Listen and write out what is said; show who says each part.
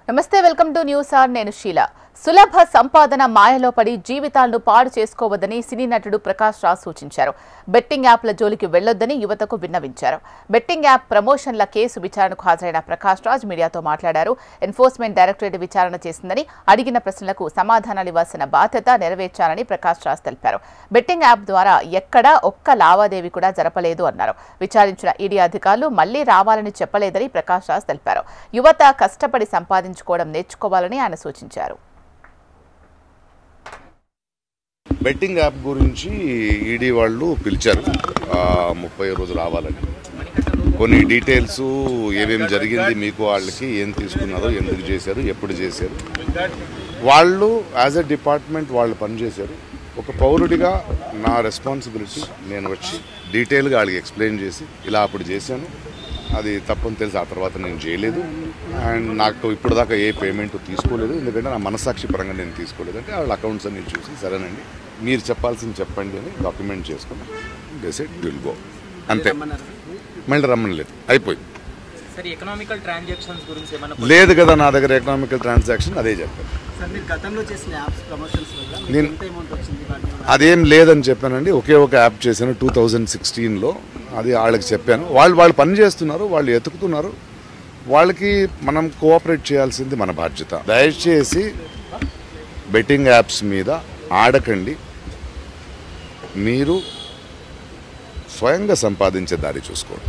Speaker 1: నమస్తే welcome to news are నేను షీలా సులభ సంపాదన మాయలో పడి జీవితాలను పాడు చేసుకోవద్దని సినీ నటుడు ప్రకాష్ రాజ్ సూచించారు. బెట్టింగ్ యాప్ల జోలికి వెళ్లొద్దని యువతకు విన్నవించారు. బెట్టింగ్ యాప్ ప్రమోషన్ల కేసు విచారణకు హాజరైన ప్రకాష్ రాజ్ మీడియాతో మాట్లాడారు. ఎన్ఫోర్స్మెంట్ డైరెక్టరేట్ విచారణ చేసిందని, అడిగిన ప్రశ్నలకు సమాధానాలు ఇవ్వాల్సిన బాధ్యత నెరవేర్చాలని ప్రకాష్ రాజ్ తెలిపారు. బెట్టింగ్ యాప్ ద్వారా ఎక్కడా ఒక్క లావాదేవీ కూడా జరపలేదు అన్నారు. విచారించిన ఈడీ అధికారులు మళ్లీ రావాలని చెప్పలేదని ప్రకాష్ రాజ్ తెలిపారు. యువత కష్టపడి సంపాదించుకోవడం నేర్చుకోవాలని ఆయన సూచించారు.
Speaker 2: బెట్టింగ్ యాప్ గురించి ఈడీ వాళ్ళు పిలిచారు 30 రోజులు రావాలని. కొన్ని డీటెయిల్స్ ఏమేమి జరిగింది, మీకు వాళ్ళకి ఏం తీసుకున్నారో, ఎందుకు చేశారు, ఎప్పుడు చేశారు, వాళ్ళు యాజ్ ఎ డిపార్ట్మెంట్ వాళ్ళు పనిచేశారు. ఒక పౌరుడిగా నా రెస్పాన్సిబిలిటీ నేను వచ్చి డీటెయిల్గా వాళ్ళకి ఎక్స్ప్లెయిన్ చేసి ఇలా అప్పుడు చేశాను, అది తప్పని తెలిసి ఆ తర్వాత నేను చేయలేదు, అండ్ నాకు ఇప్పుడు దాకా ఏ పేమెంట్ తీసుకోలేదు, ఎందుకంటే నా మనసాక్షి పరంగా నేను తీసుకోలేదు అంటే వాళ్ళ అకౌంట్స్ అన్ని చూసి సరేనండి మీరు చెప్పాల్సింది చెప్పండి అని డాక్యుమెంట్ చేసుకుని డిసైడ్ విల్ గో అంతే. మళ్ళీ రమ్మలేదు, అయిపోయింది. లేదు కదా నా దగ్గర ఎకనామికల్ ట్రాన్సాక్షన్, అదే చెప్పాను. నేను అదేం లేదని చెప్పానండి. ఒకే ఒక యాప్ చేశాను 2016లో, అది వాళ్ళకి చెప్పాను. వాళ్ళు పని చేస్తున్నారు, వాళ్ళు ఎతుకుతున్నారు, వాళ్ళకి మనం కోఆపరేట్ చేయాల్సింది మన బాధ్యత. దయచేసి బెట్టింగ్ యాప్స్ మీద ఆడకండి, మీరు స్వయంగా సంపాదించే దారి చూసుకోండి.